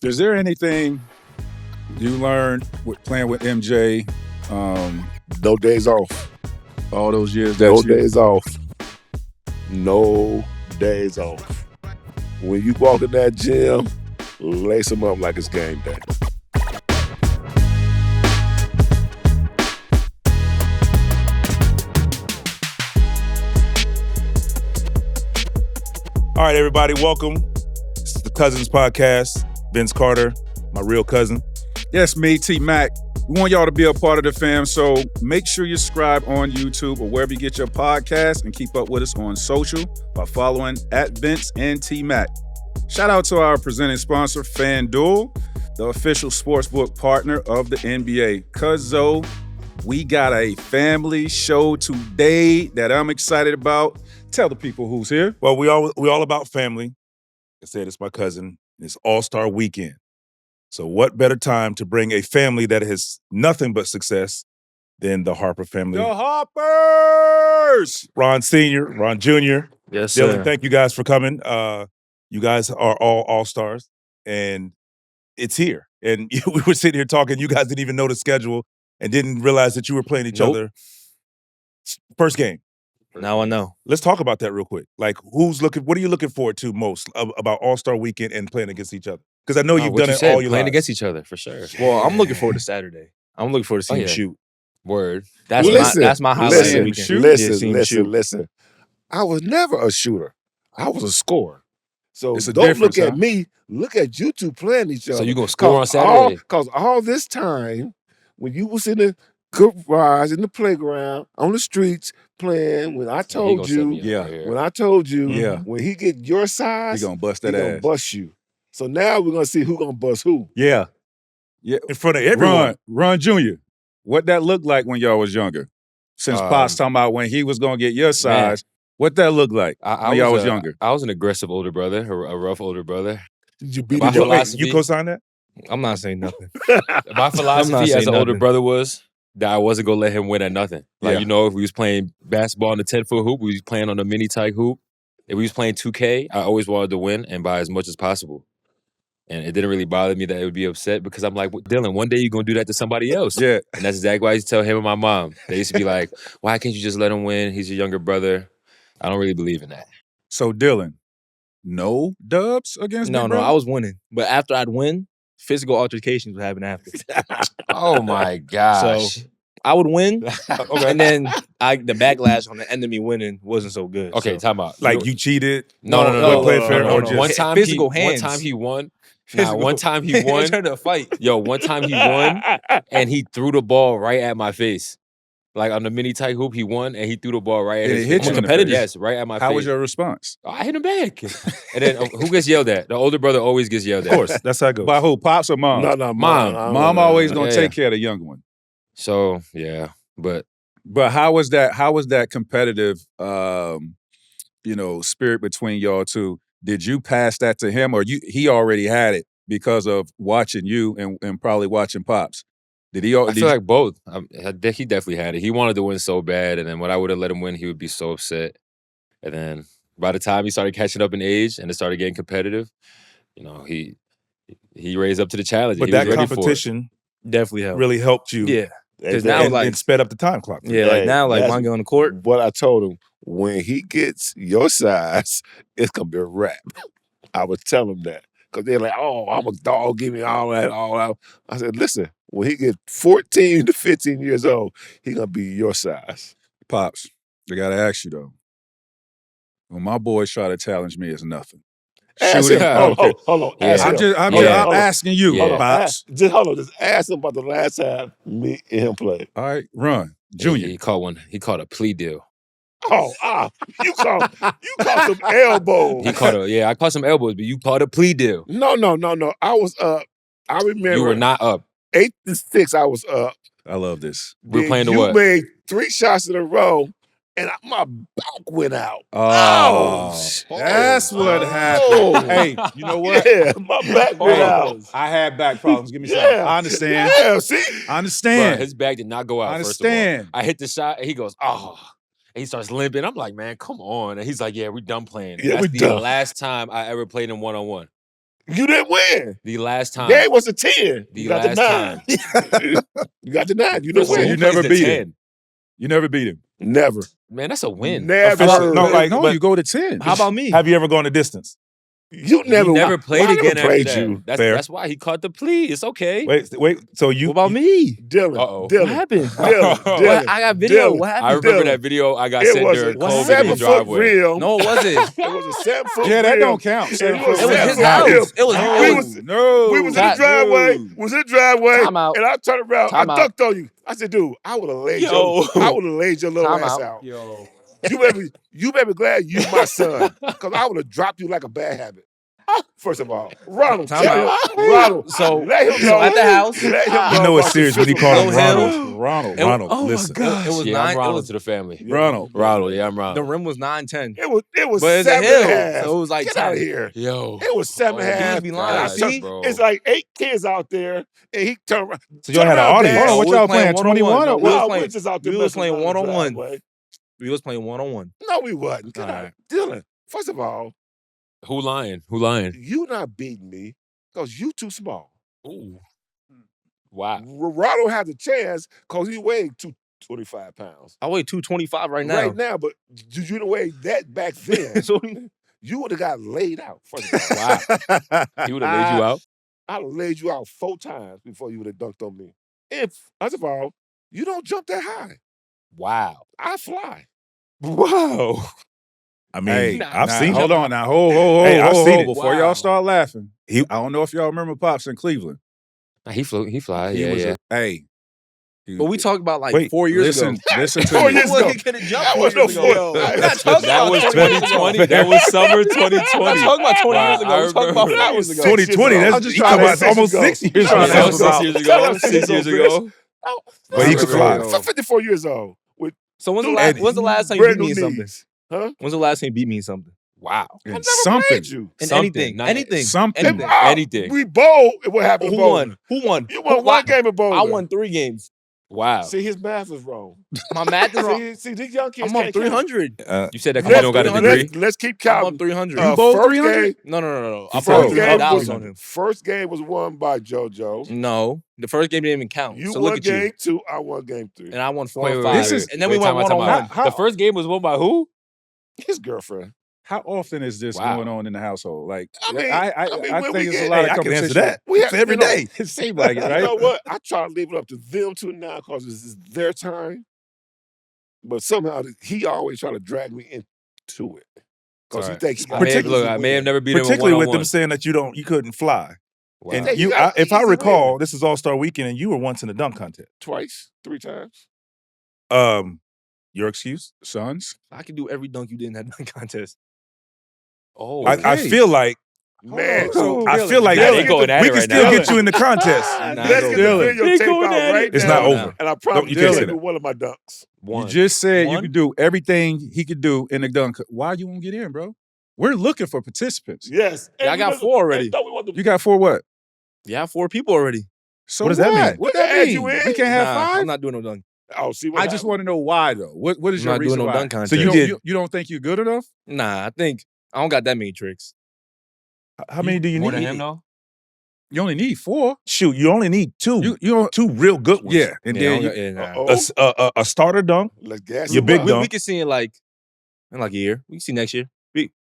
Is there anything you learned with playing with MJ? No days off. All those years No days off. No days off. When you walk in that gym, lace them up like it's game day. All right, everybody, welcome. This is the Cousins Podcast. Vince Carter, my real cousin. Yes, me, T-Mac. We want y'all to be a part of the fam, so make sure you subscribe on YouTube or wherever you get your podcast and keep up with us on social by following @Vince and T-Mac. Shout out to our presenting sponsor, FanDuel, the official sportsbook partner of the NBA. Cuzzo, we got a family show today that I'm excited about. Tell the people who's here. Well, we all about family. Like I said, it's my cousin. It's All-Star Weekend. So what better time to bring a family that has nothing but success than the Harper family? The Harpers! Ron Sr., Ron Jr. Yes, Dylan, sir. thank you guys for coming. You guys are all All-Stars, and it's here. And we were sitting here talking. You guys didn't even know the schedule and didn't realize that you were playing each other. First game. Now I know. Let's talk about that real quick. Like, what are you looking forward to most about All-Star Weekend and playing against each other? Because I know you've done it all your playing life. against each other for sure. Well, I'm looking forward to Saturday. I'm looking forward to seeing yeah. you shoot. Word. That's my highlight. Listen. I was never a shooter. I was a scorer. So It's a don't look difference, at huh? me. Look at you two playing each other. So you gonna score on Saturday? Because all this time, when you was in the garage, in the playground, on the streets playing, when I told you, when he get your size, He gonna bust he that gonna ass. bust you. So now we're gonna see who gonna bust who. Yeah. In front of everyone. Ron Jr., what that looked like when y'all was younger? Since Pop's talking about when he was going to get your size, what that looked like when y'all was younger? I was an aggressive older brother, a rough older brother. Did you beat My him? philosophy- You co-sign that? I'm not saying nothing. My philosophy as saying an older nothing. brother was that I wasn't gonna let him win at nothing. Like, Yeah. you know, if we was playing basketball in the 10-foot hoop, we was playing on a mini type hoop. If we was playing 2K, I always wanted to win and by as much as possible. And it didn't really bother me that it would be upset because I'm like, Dylan, one day you're going to do that to somebody else. Yeah. And that's exactly why I used to tell him and my mom. They used to be like, why can't you just let him win? He's your younger brother. I don't really believe in that. So, Dylan, no dubs against No, Big no, Brother? I was winning. But after I'd win, physical altercations would happen after. Oh, my gosh. So I would win, Okay. and then the backlash on the end of me winning wasn't so good. Okay, so. time out. Like you cheated? No. But play fair or no. just One time Physical One hands. time he won. Physical. One time he won. Turned to a fight. Yo, one time he won, and he threw the ball right at my face. Like on the mini tight hoop, he won, and he threw the ball right at And his it hit face. you in the Competitive. face. Yes, right at my face. How was your response? I hit him back. And then who gets yelled at? The older brother always gets yelled Of at. course, that's how it goes. By who? Pops or Mom? No, Mom. Mom always going to Yeah. take care of the younger one. So, yeah. But But how was that competitive, spirit between y'all two? Did you pass that to him, or he already had it because of watching you and probably watching Pops? Did he? I feel like both. He definitely had it. He wanted to win so bad, and then when I would have let him win, he would be so upset. And then by the time he started catching up in age and it started getting competitive, he raised up to the challenge. But He that was ready for it. competition Definitely helped. really helped you. Yeah. Because now, now, and sped up the time clock. yeah, like now, like that's when I get on the court, what I told him. When he gets your size, it's gonna be a wrap. I would tell him that. Because they're like, oh, I'm a dog, give me all that. I said, listen, when he gets 14 to 15 years old, he's going to be your size. Pops, I got to ask you, though. When my boys try to challenge me, it's nothing. Ask him. Hold on. Ask him. I'm asking you, Yeah. Pops. Just ask him about the last time me and him played. All right, Ron, Junior. He caught one. He caught a plea deal. You caught some elbows. I caught some elbows, but you caught a plea deal. No. I was up. I remember You were not up. 8-6. I was up. I love this. We're Then playing the you what? made 3 shots in a row, and my back went out. Oh, that's what happened. Hey, you know what? Yeah, my back went out. I had back problems. Give me some. Yeah. I understand. Yeah, see? I Bruh, understand. his back did not go out. I First of all, understand. I hit the shot, and he goes, "Oh." And he starts limping. I'm like, man, come on. And he's like, yeah, we done playing. Yeah, That's we the done. last time I ever played him one-on-one. You didn't win. The last time. Game was a 10. The You got the last 9. You got the 9. You First didn't of all, So win. you who never plays the beat 10? him. You never beat him. Never. Man, that's a win. Never. No, you go to 10. How about me? Have you ever gone the distance? You never, He never played I again never after played that. you. Fair. That's why he caught the plea. It's okay. Wait. So you? What about me? Dylan. Uh-oh. Dylan. What happened? Dylan. I got video. Dylan. What I happened? remember Dylan. that video I got It sent was during a COVID in the 7-foot driveway. rim. No, it wasn't. It was a 7-foot Yeah, that rim. don't count. And 7 it was foot It was rim. his seven house. foot It was rim. his We house. No. We was in the driveway. Was in the driveway. Time out. And I turned around. Time I out. ducked on you. I said, dude, I would have laid Yo. your little Time ass out. out. Yo. You better be glad you my son. Because I would have dropped you like a bad habit. First of all, Ronald, Time out. Ronald, So- let him so know. at the house- let him You know it's about serious the when you physical call him Go Ronald. It- Ronald, oh my listen. God. It was Yeah, 9. I'm It Ronald was, to the family. Ronald. Ronald, yeah, I'm Ronald. the rim was 9-10. It was But it's a 7 hill, and a half. so it was like Get 10. out of here. Yo. It was 7 and a Oh, half. He'd be lying. And I See? turned- bro. It's like 8 kids out there, and he turned around. So y'all had an Turn around, audience. Dad. Hold on, what we was y'all playing playing? 21 1-on-1. or We was No, playing- we're just out there. we was messing playing around the 1-on-one. driveway. We was playing 1-on-1. No, we wasn't. Get All out. right. Dylan, first of all, Who lying? Who lying? you not beating me because you too small. Ooh. Wow. Ronald has a chance because he weighed 225 pounds. I weigh 225 right now. Right now, but you didn't weigh that back then. So You would have got laid out. First of all. Wow. He would have laid you out? I'd have laid you out 4 times before you would have dunked on me. And first of all, you don't jump that high. Wow. I fly. Wow. I mean, Hey, I've seen Hold it. on now. Hold, Hey, I've seen it. Before Wow. y'all start laughing, He- I don't know if y'all remember Pops in Cleveland. He fly. He Yeah, was yeah. Hey. But we talked about like Wait, 4 years ago. Listen to 4 me. years Well, ago. he could've jumped That 4 was no years ago. 4. We're not talking That about was 20 years ago. 2020. That was summer 2020. We're not talking about 20 years ago. Wow, I We're talking about remember. 4 years ago. 2020. I'm That's just you trying talking to about say almost 6 years Trying to ago. That say was about- 6 years Tell ago. us 6 years bitch. ago. But he could fly. I'm 54 years old with So when's the Dude, last time you beat brand me new in something? knees. Huh? When's the last time you beat me in something? Wow. I And never something. played you. In Something, anything. not- Anything. Something. Anything. Anything. We bowl. What happened? Who to bowling? won? Who won? You won Who- one game of bowling. I won 3 games. Wow. See, his math is wrong. My math is wrong. See, these young kids I'm up can't count. 300. You said that because you don't got a degree? Let's keep I'm up counting. 300. You bowled First 300? game, No. I first put game $3 was on him. First game was won by JoJo. No, the first game didn't even count. You so won look at game you. 2. I won game 3. And I won 4 Wait, and wait, 5. This is- and then we wait, went time out. 1-on-1. How- The first game was won by who? His girlfriend. How often is this Wow. going on in the household? Like, I mean, I when we think it's a get- lot Hey, of I can competition. answer that. We It's every day. It seems like it, You right? know what? I try to leave it up to them two now because it's their time. But somehow he always try to drag me into it. Because he Right. thinks I may have never beat him in Particularly with them one-on-one. saying that you couldn't fly. Wow. And Hey, you you, got if I easy recall, win. this is All-Star Weekend, and you were once in the dunk contest. twice, 3 times. Your excuse? Sons? I can do every dunk you did in that dunk contest. Oh, I feel like Man, So- I feel like They going at we it can right still now. get you in the contest. Nah, let's get the Dylan. video They tape going out at right it. It's now. not over. And I promise you you can't say do that. one of my dunks. one. You just said you One? could do everything he could do in the dunk. Why you won't get in, bro? We're looking for participants. Yes. Yeah, I got 4 already. You got 4 what? Yeah, 4 people already. So What does that mean? What They that add mean? you in? We can't have Nah, 5? I'm not doing no dunk. Oh, see what I just want to know why though. What is I'm your not reason doing no why? dunk contest. So you don't, did- you don't think you're good enough? Nah, I think I don't got that many tricks. How many do you More need? than him, though? You only need 4. Shoot, you only need 2. You don't. 2 real good ones. Yeah, and Yeah, I then don't you, got- yeah, nah. Uh-oh. A starter dunk. Let's gas Your him big up. dunk. We can see it like in like a year. We can see next year.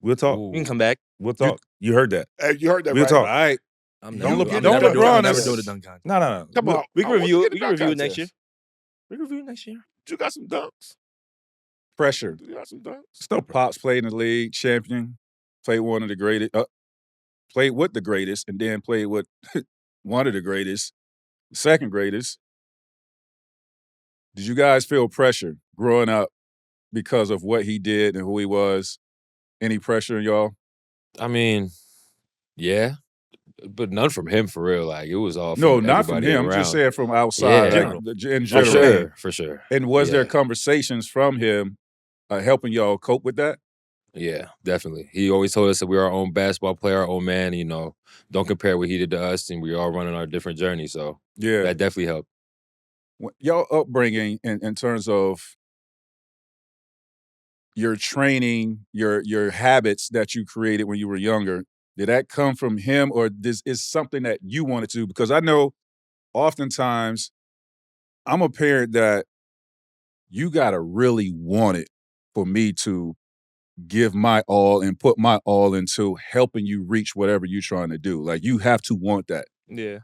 We'll talk. Ooh. We can come back. We'll talk. You heard that. Hey, you heard that We'll right? talk. all right. I'm Don't look- I'm don't never look doing, Ron I'm never as- doing the dunk contest. No. Come on. We can I want review you it. to We get can the review it dunk next year. contest. We can review it next year. You got some dunks. Pressure. You got some dunks. No Pops played in the league, champion, played one of the greatest, played with the greatest, and then played with one of the greatest, the second greatest. Did you guys feel pressure growing up because of what he did and who he was? Any pressure in y'all? I mean, yeah. But none from him for real. Like, it was all from No, not from everybody him. around. Just saying from outside, Yeah. in For general. sure. For sure. And was there Yeah. conversations from him helping y'all cope with that? Yeah, definitely. He always told us that we're our own basketball player, our own man. You know, don't compare what he did to us, and we all running our different journeys. So Yeah. that definitely helped. Y'all upbringing in terms of your training, your habits that you created when you were younger, Did that come from him, or this is something that you wanted to do? Because I know oftentimes I'm a parent that you got to really want it for me to give my all and put my all into helping you reach whatever you're trying to do. Like, you have to want that. Yeah.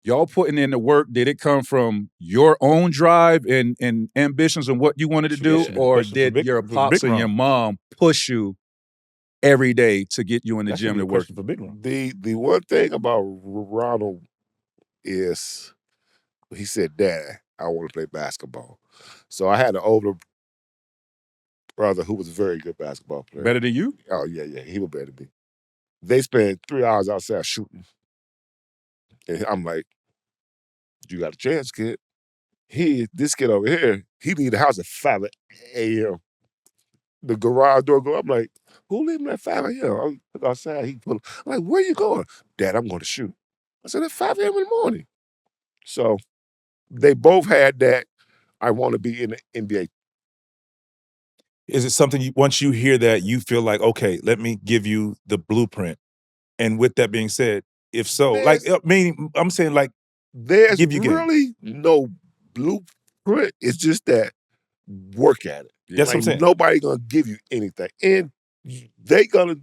Y'all putting in the work, did it come from your own drive and ambitions and what you wanted to do, Yeah. or Question for did Big- your for pops Big and your Ron. mom push you every day to get you in the That should gym be a to work? question for Big Ron. The one thing about Ronald is he said, "Dad, I want to play basketball." So I had an older brother who was a very good basketball player. Better than you? Oh, yeah, he was better than me. They spent 3 hours outside shooting. And I'm like, you got a chance, kid. This kid over here, he leave the house at 5 a.m. The garage door go. I'm like, who leaving at 5 a.m.? I look outside. I'm like, where you going? Dad, I'm going to shoot. I said, at 5 a.m. in the morning. So they both had that, I want to be in the NBA. Is it something once you hear that, you feel like, okay, let me give you the blueprint? And with that being said, if so, I'm saying like, there's give you game. really no blueprint. It's just that work at it. That's what I'm saying. Nobody gonna give you anything, and they gonna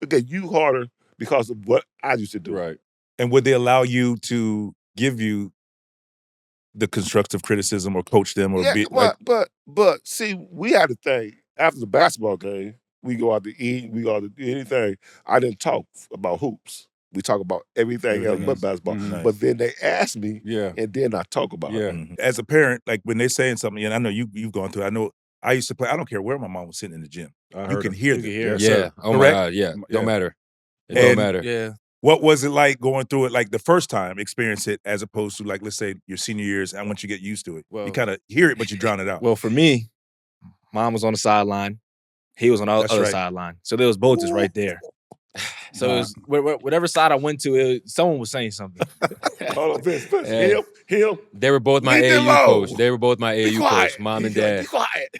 look at you harder because of what I used to do. Right. And would they allow you to give you the constructive criticism or coach them or be like? But see, we had a thing after the basketball game. We go out to eat. We go out to do anything. I didn't talk about hoops. We talk about everything else but basketball. Nice. But then they asked me, Yeah. and then I talk about it. Mhm. As a parent, like when they're saying something, and I know you've gone through it. I know I used to play. I don't care where my mom was sitting in the gym. You can hear them. Yes, Yeah. sir. Oh my Correct? God. Yeah. Yeah. Don't matter. It And- don't matter. Yeah. What was it like going through it, like the first time, experience it, as opposed to like, let's say your senior years, and once you get used to it, you Well- kind of hear it, but you drown it out. Well, for me, mom was on the sideline. He was on the That's other right. sideline. So there was both just right there. So it was, whatever side I went to, someone was saying something. Hold on, Vince. Yeah. Him. They were both my Leave it AAU low. coach. They were both my Be AAU quiet. coach. Mom and He's like, dad. Be quiet.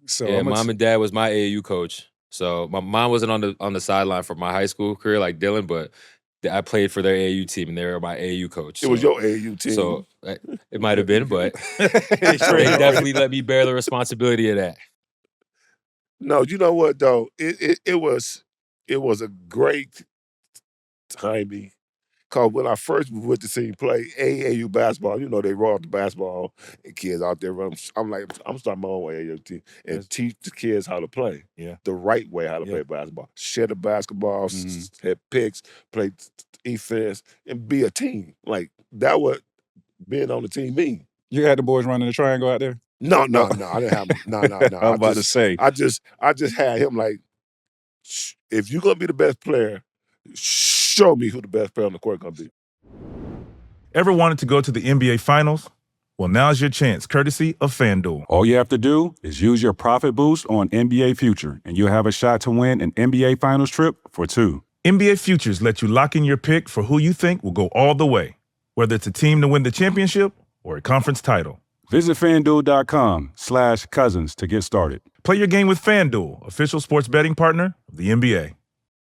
So Yeah, I'm mom and dad was my AAU coach. So my mom wasn't on the sideline for my high school career like Dylan, but I played for their AAU team, and they were my AAU coach. It was your AAU team. So it might have been, but They they definitely let me bear the responsibility of that. No, you know what though? It was a great timing. Cause when I first went to see him play AAU basketball, you know they roll out the basketball and kids out there running. I'm like, I'm starting my own AAU team and teach the kids how to play. Yeah. The right way how to play basketball. Share the basketball, hit picks, play defense, and be a team. Like that what being on the team mean. You had the boys running the triangle out there? No, I didn't have no. I was about to say. I just had him like, if you're gonna be the best player, show me who the best player on the court gonna be. Ever wanted to go to the NBA Finals? Well, now's your chance, courtesy of FanDuel. All you have to do is use your profit boost on NBA Future, and you'll have a shot to win an NBA Finals trip for two. NBA Futures let you lock in your pick for who you think will go all the way, whether it's a team to win the championship or a conference title. Visit FanDuel.com/cousins to get started. Play your game with FanDuel, official sports betting partner of the NBA.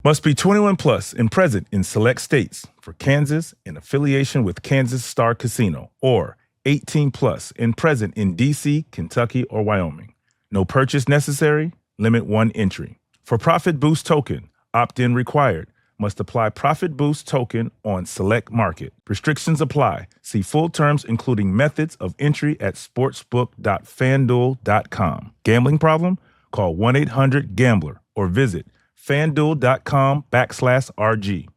Must be 21 plus and present in select states. For Kansas, in affiliation with Kansas Star Casino. Or 18 plus and present in D.C., Kentucky, or Wyoming. No purchase necessary. Limit one entry. For Profit Boost Token, opt-in required. Must apply Profit Boost Token on select market. Restrictions apply. See full terms, including methods of entry at sportsbook.fanduel.com. Gambling problem? Call 1-800-GAMBLER or visit FanDuel.com/RG.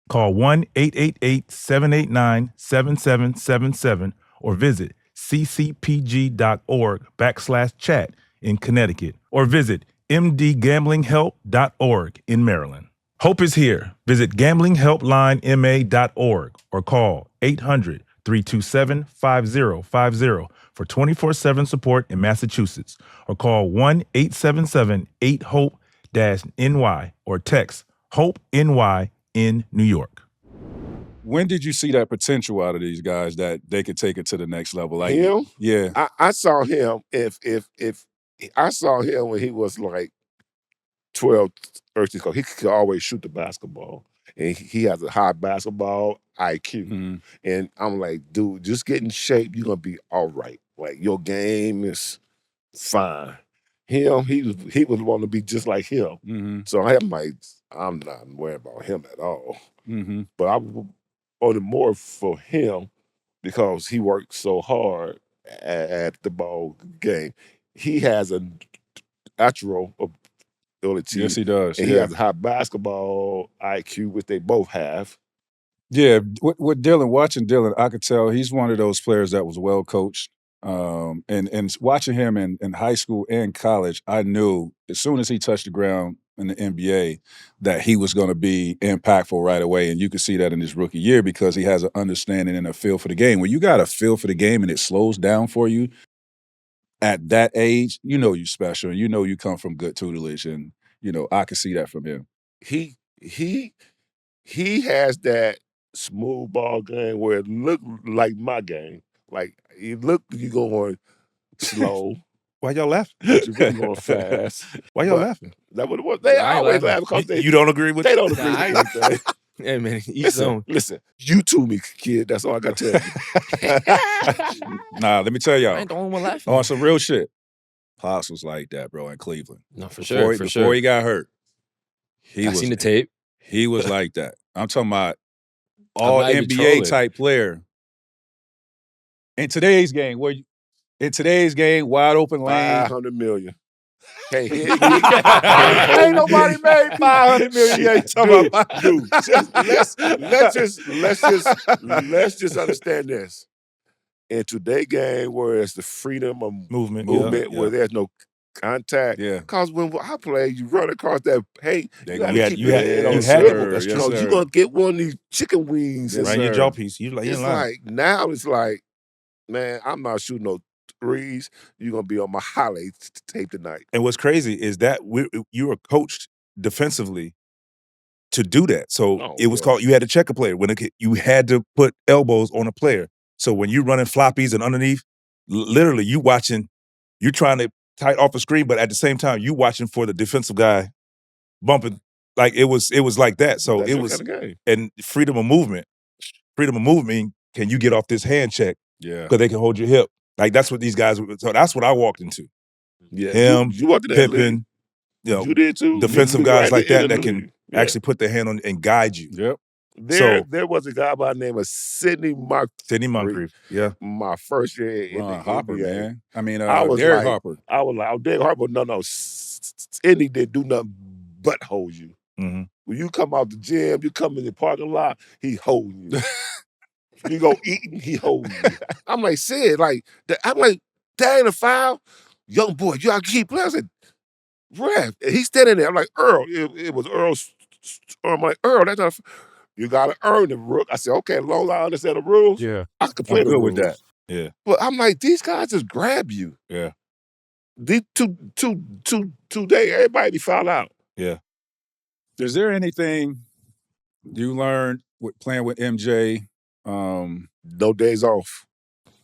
Call 1-888-789-7777 or visit ccpg.org/chat in Connecticut or visit mdgamblinghelp.org in Maryland. Hope is here. Visit gamblinghelplinema.org or call 800-327-5050 for 24/7 support in Massachusetts or call 1-877-8-HOPE-NY or text HOPE-NY in New York. When did you see that potential out of these guys that they could take it to the next level? Like him? Yeah. I saw him if I saw him when he was like 12, 13, because he could always shoot the basketball. And he has a high basketball IQ. Mm-hmm. And I'm like, dude, just get in shape, you're going to be all right. Like, your game is fine. He was wanting to be just like him. Mm-hmm. So I'm like, I'm not worried about him at all. Mm-hmm. But I wanted more for him because he worked so hard at the ball game. He has a natural ability. Yes, he does. And he has a high basketball IQ, which they both have. Yeah, with Dylan, watching Dylan, I could tell he's one of those players that was well coached. And watching him in high school and college, I knew as soon as he touched the ground in the NBA that he was going to be impactful right away. And you could see that in his rookie year because he has an understanding and a feel for the game. When you got a feel for the game and it slows down for you at that age, you know you're special. You know you come from good tutelage. And, I could see that from him. He has that smooth ball game where it looked like my game. Like, you going slow. Why y'all laughing? But you're really going fast. Why y'all laughing? That what it was. They I ain't always laughing. laugh because You don't agree with they it? don't agree Nah, with anything. Hey man, each his own. Listen, you to me, kid. That's all I got to tell you. Nah, let me tell I y'all. ain't the only one laughing. On some real shit, Pops was like that, bro, in Cleveland. No, for sure. Before he got hurt, I seen the tape. He was like that. I'm talking about I'm all not even NBA trolling. type player. In today's game, wide open lane. 500 million. Can't hit me. Ain't nobody made 500 million. Yeah, you talking about Dude, let's just understand this. In today's game, where it's the freedom of Movement. where there's no contact. Yeah. Because when I play, you run across that paint, They you gonna got to get- keep you your had- head you on had swivel. to. Yes, You're sir. going to get one of these chicken wings. Yes, Right in your sir. jaw piece. You It's in line. like, now it's like, man, I'm not shooting no threes. You're going to be on my highlight tape tonight. And what's crazy is that you were coached defensively to do that. So it was called, you had to check a player. You had to put elbows on a player. So when you're running floppies and underneath, literally you're trying to tight off a screen, but at the same time, you watching for the defensive guy bumping. Like it was like that. So That's it your was, kind of game. and freedom of movement mean, can you get off this hand check? Yeah. Because they can hold your hip. Like that's what these guys, so that's what I walked into. Yeah, Him, you walked in that league. Pippen, You did too. defensive You guys right like in that the that can league. Yeah. actually put their hand on and guide you. Yep. There was a guy by the name of Sidney Moncrief. Yeah. my first year in Ron the Harper, NBA. man. I mean, I was Derek like- Harper. I was like, oh, Dylan Harper, no. Sidney didn't do nothing but hold you. Mhm. When you come out the gym, you come in the parking lot, he holding you. You go eating, he holding you. I'm like, Sid, that ain't a foul. Young boy, you gotta keep playing. I said, ref. And he's standing there. I'm like, Earl. It was Earl's. I'm like, Earl, that's not. You gotta earn the rook. I said, okay, as long as I understand the rules, Yeah. I can play I'm the good rules. with that. Yeah. But I'm like, these guys just grab you. Yeah. These today, everybody foul out. Yeah. Is there anything you learned with playing with MJ No days off.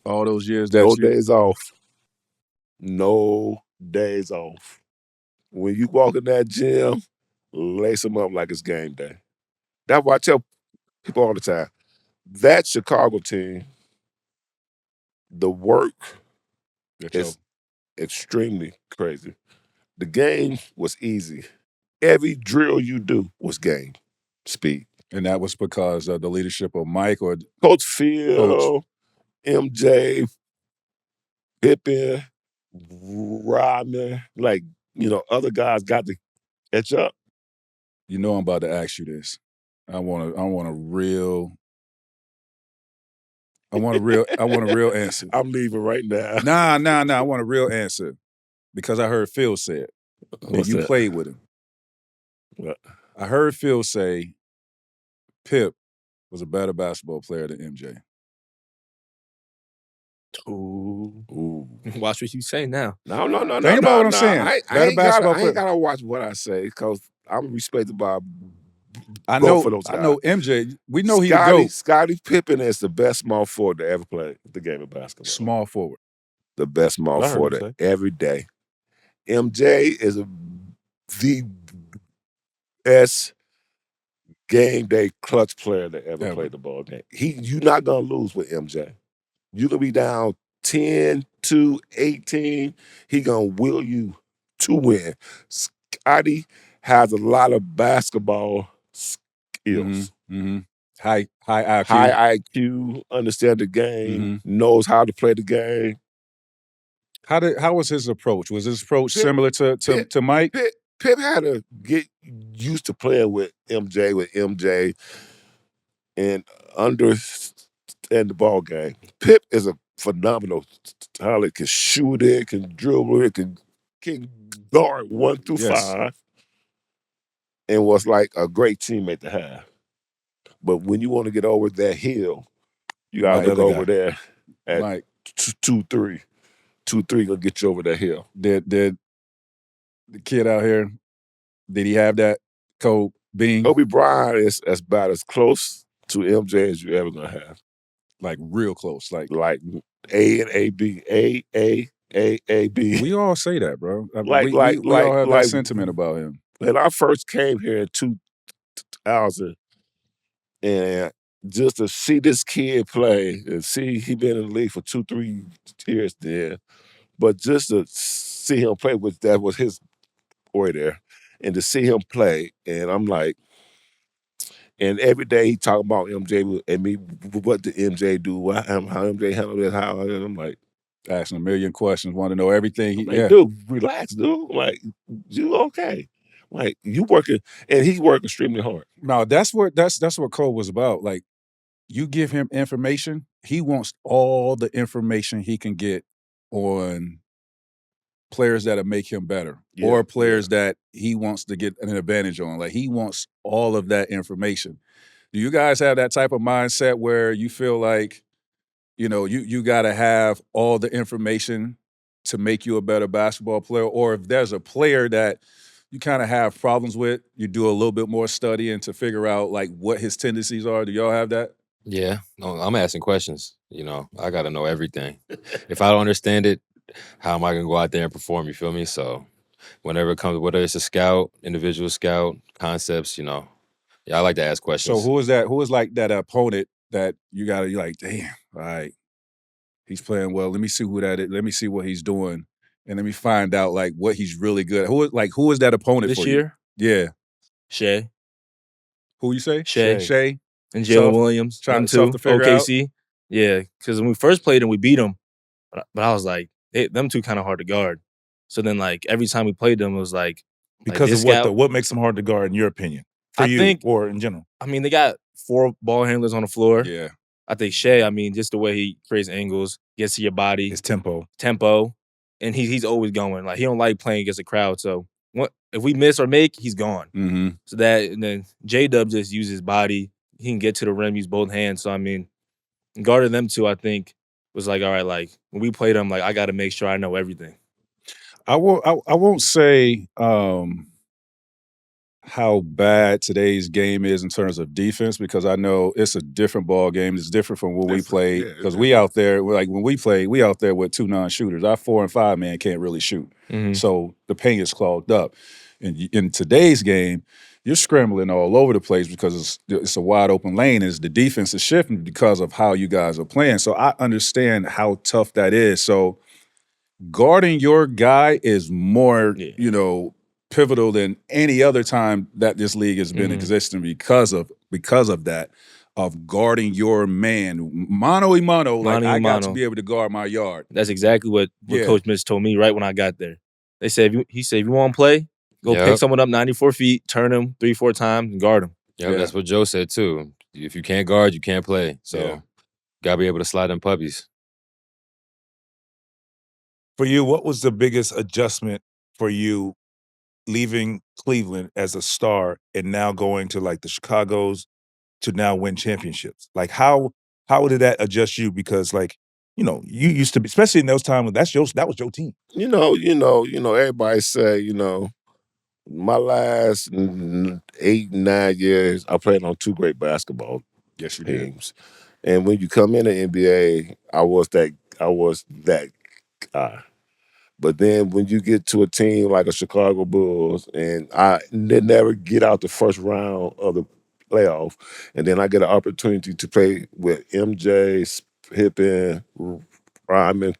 all those years that No you days off. No days off. When you walk in that gym, lace them up like it's game day. That's why I tell people all the time, that Chicago team, the work that is extremely crazy. The game was easy. Every drill you do was game speed. and that was because of the leadership of Mike or Coach Phil, MJ, Pippen, Rodman, other guys got to catch up. I'm about to ask you this. I want a real answer. I'm leaving right now. Nah. I want a real answer because I heard Phil say it. And What's you that? played with him. What? I heard Phil say Pip was a better basketball player than MJ. Ooh. Watch what you say now. No. Think about what I'm saying. I Better ain't basketball gotta, I ain't player. gotta watch what I say because I'm respected by I both know. of those guys. I know MJ. We know he Scottie, go Scottie Pippen is the best small forward to ever play the game of basketball. small forward. The best small I heard him forward every day. MJ is the best game day clutch player that ever played the ball game. You're not gonna lose with MJ. You're gonna be down 10 to 18. He gonna will you to win. Scottie has a lot of basketball skills. Mm-hmm. High IQ. High IQ, understand the game, knows how to play the game. How was his approach? Was his approach similar to Mike? Pip had to get used to playing with MJ, and understand the ball game. Pip is a phenomenal talent. Can shoot it, can dribble it, can guard 1 through 5, and was like a great teammate to have. But when you want to get over that hill, you gotta look over there at 2-3. 2-3 gonna get you over that hill. Did the kid out here, did he have that Kobe Bryant is about as close to MJ as you ever gonna have. Like real close. Like A and AB. A, B. We all say that, bro. We We all have that sentiment about him. When I first came here in 2000, and just to see this kid play and see he been in the league for 2-3 years there, but just to see him play that was his boy there, and to see him play, and I'm like, and every day he talking about MJ and me, what did MJ do, how MJ handled it, how, and I'm like, asking a million questions, want to know everything. Dude, relax, dude. Like, you okay? Like, you working, and he worked extremely hard. No, that's what Cole was about. Like, you give him information, he wants all the information he can get on players that'll make him better, or players that he wants to get an advantage on. Like, he wants all of that information. Do you guys have that type of mindset where you feel like, you got to have all the information to make you a better basketball player? Or if there's a player that you kind of have problems with, you do a little bit more studying to figure out like what his tendencies are? Do y'all have that? Yeah, no, I'm asking questions. I got to know everything. If I don't understand it, how am I going to go out there and perform? You feel me? So whenever it comes, whether it's a scout, individual scout, concepts, I like to ask questions. So who is that? Who is like that opponent that you got to, like, damn, all right, he's playing well. Let me see who that is. Let me see what he's doing. And let me find out like what he's really good at. Who is that opponent this for year? You? Yeah. Shea. Who you say? Shea. And Jalen Williams. Trying to figure OKC. out. Yeah, because when we first played him, we beat them. But I was like, them two kind of hard to guard. So then, like, every time we played them, it was like because of what? What makes them hard to guard in your opinion? For you think, or in general? I mean, they got 4 ball handlers on the floor. Yeah. I think Shea, just the way he creates angles, gets to your body. His tempo. And he's always going. Like, he don't like playing against a crowd. So if we miss or make, he's gone. Mm-hmm. So and then J-Dub just uses his body. He can get to the rim, use both hands. So, guarding them two, I think, was like, all right, like, when we played them, like, I got to make sure I know everything. I won't say how bad today's game is in terms of defense, because I know it's a different ball game. It's different from when we played, because we out there, like when we play, we out there with 2 non-shooters. Our 4 and 5 man can't really shoot. Mm-hmm. So the paint is clogged up. And in today's game, you're scrambling all over the place because it's a wide open lane. As the defense is shifting because of how you guys are playing. So I understand how tough that is. So guarding your guy is more, pivotal than any other time that this league has been existing because of that, of guarding your man mano a mano. Like, I got to be able to guard my yard. That's exactly what Coach Mitch told me right when I got there. He said, if you want to play, go pick someone up 94 feet, turn him 3-4 times, and guard him. Yeah, that's what Joe said too. If you can't guard, you can't play. So gotta be able to slide them puppies. For you, what was the biggest adjustment for you leaving Cleveland as a star and now going to like the Chicagos to now win championships? Like, how did that adjust you? Because like, you used to be, especially in those times, that was your team. Everybody say, my last 8-9 years, I played on 2 great basketball teams. And when you come in the NBA, I was that guy. But then when you get to a team like a Chicago Bulls, and they never get out the first round of the playoff, and then I get an opportunity to play with MJ, Pippen, Ryman,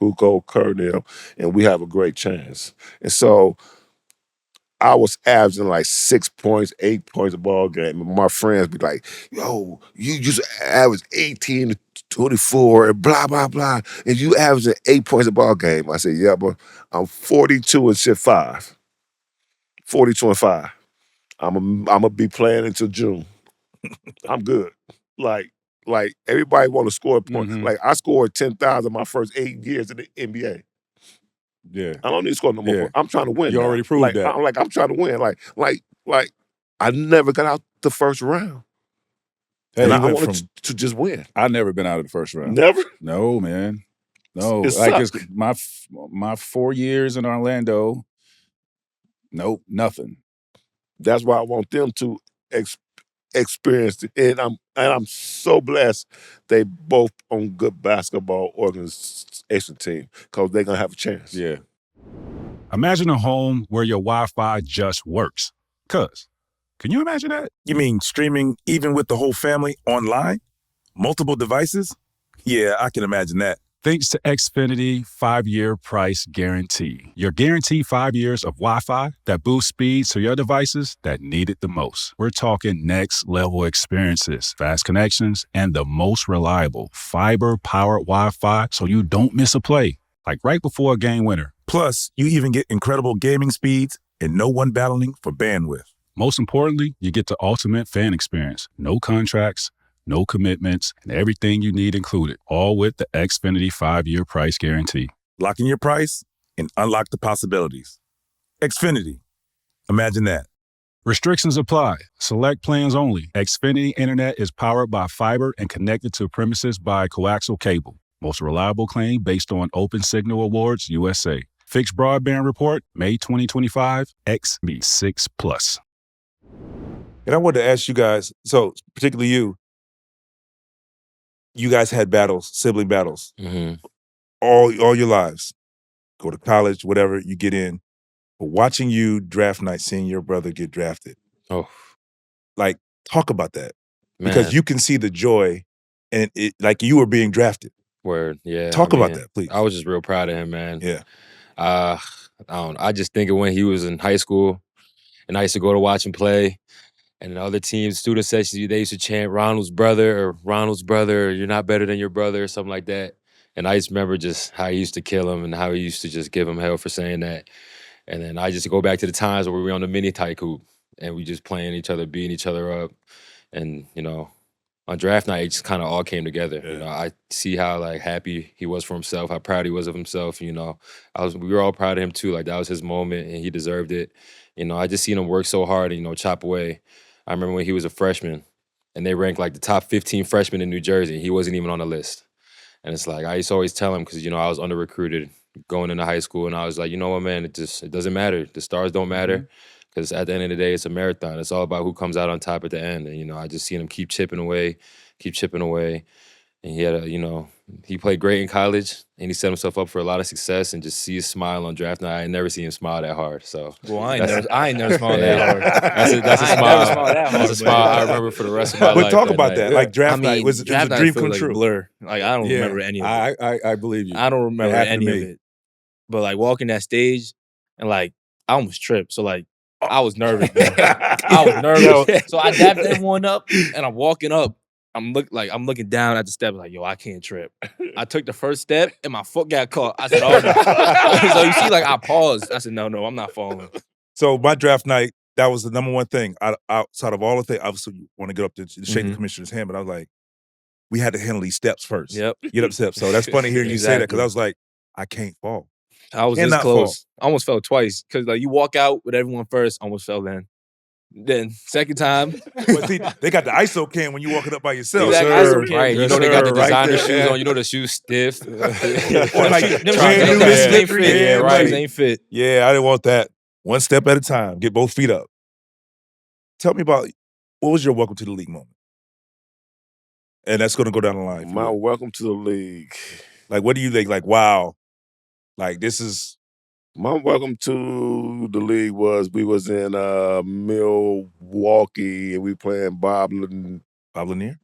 Hugo, Kernell, and we have a great chance. And so I was averaging like 6 points, 8 points a ball game. And my friends be like, yo, you just average 18 to 24 and blah, blah, blah. And you averaging 8 points a ball game. I said, yeah, but I'm 42 and shit 5. 42 and 5. I'm gonna be playing until June. I'm good. Like everybody want to score a point. Mhm. Like I scored 10,000 my first 8 years in the NBA. Yeah. I don't need to score no more Yeah. points. I'm trying to win. You now. already proved that. I'm trying to win. Like I never got out the first round. Hey, And you I went wanted from to just win. I've never been out of the first round. Never? No, man. No. It Like it's sucked. my 4 years in Orlando. Nope, nothing. That's why I want them to experience it. And I'm so blessed they both on good basketball organization team because they're gonna have a chance. Yeah. Imagine a home where your Wi-Fi just works. Can you imagine that? You mean streaming even with the whole family online? Multiple devices? Yeah, I can imagine that. Thanks to Xfinity 5-year price guarantee. Your guaranteed 5 years of Wi-Fi that boosts speeds to your devices that need it the most. We're talking next level experiences, fast connections, and the most reliable fiber-powered Wi-Fi so you don't miss a play. Like right before a game winner. Plus, you even get incredible gaming speeds and no one battling for bandwidth. Most importantly, you get the ultimate fan experience. No contracts, no commitments, and everything you need included, all with the Xfinity 5-year price guarantee. Lock in your price and unlock the possibilities. Xfinity. Imagine that. Restrictions apply. Select plans only. Xfinity Internet is powered by fiber and connected to premises by coaxial cable. Most reliable claim based on Opensignal Awards USA. Fixed Broadband Report, May 2025, XB6+. And I wanted to ask you guys, so particularly you guys had battles, sibling battles, all your lives. Go to college, whatever, you get in. But watching you draft night, seeing your brother get drafted. Oh, Like, talk about that. man. Because you can see the joy and it like you were being drafted. Word, yeah. Talk about that, please. I was just real proud of him, man. Yeah. I don't know. I just think of when he was in high school, and I used to go to watch him play. And in other teams, student sessions, they used to chant Ronald's brother, or you're not better than your brother, or something like that. And I just remember just how he used to kill him and how he used to just give him hell for saying that. And then I just go back to the times where we were on the mini tyke hoop and we just playing each other, beating each other up. And, on draft night, it just kind of all came together. Yeah. I see how like happy he was for himself, how proud he was of himself. We were all proud of him too. Like that was his moment and he deserved it. I just seen him work so hard and, chop away. I remember when he was a freshman and they ranked like the top 15 freshmen in New Jersey. He wasn't even on the list. And it's like, I used to always tell him because, I was under-recruited going into high school. And I was like, you know what, man, it doesn't matter. The stars don't matter because at the end of the day, it's a marathon. It's all about who comes out on top at the end. And, I just seen him keep chipping away. And he had he played great in college and he set himself up for a lot of success and just see his smile on draft night. I ain't never seen him smile that hard. So I ain't never smiled that hard. That's a I ain't smile. never smiled that hard, That's a smile I remember for the rest of my But life. talk about that. night. Like draft night, it was a draft night dream feels come like a true. blur. Like I don't remember any of it. I believe you. I don't remember happened to any of me. it. But like walking that stage and like I almost tripped. So like I was nervous, bro. I was nervous. So I dapped everyone up and I'm walking up. I'm looking down at the step, like, yo, I can't trip. I took the first step and my foot got caught. I said, oh no. So you see, like I paused. I said, no, I'm not falling. So my draft night, that was the number one thing. Outside of all the things, obviously you want to get up to shake the commissioner's hand, but I was like, we had to handle these steps first. Yep. Get up steps. So that's funny hearing you say that because I Exactly. was like, I can't fall. I was this Cannot close. I almost fell twice because like you walk out with everyone first, almost fell then. Then second time, But see, they got the ISO cam when you walking up by yourself. Exactly. Sir. ISO cam. Right, Yes, they got the sir, right designer there, shoes yeah. on. The shoes stiff. Or like, them brand new, shoes ain't slippery. fit. Yeah, right. Shoes ain't fit. Yeah, I didn't want that. One step at a time. Get both feet up. Tell me about what was your welcome to the league moment? And that's going to go down the line. My welcome to the league. Like, what do you think? Like, wow. Like, this is My welcome to the league we was in Milwaukee and we playing Bob Lanier? Lanier.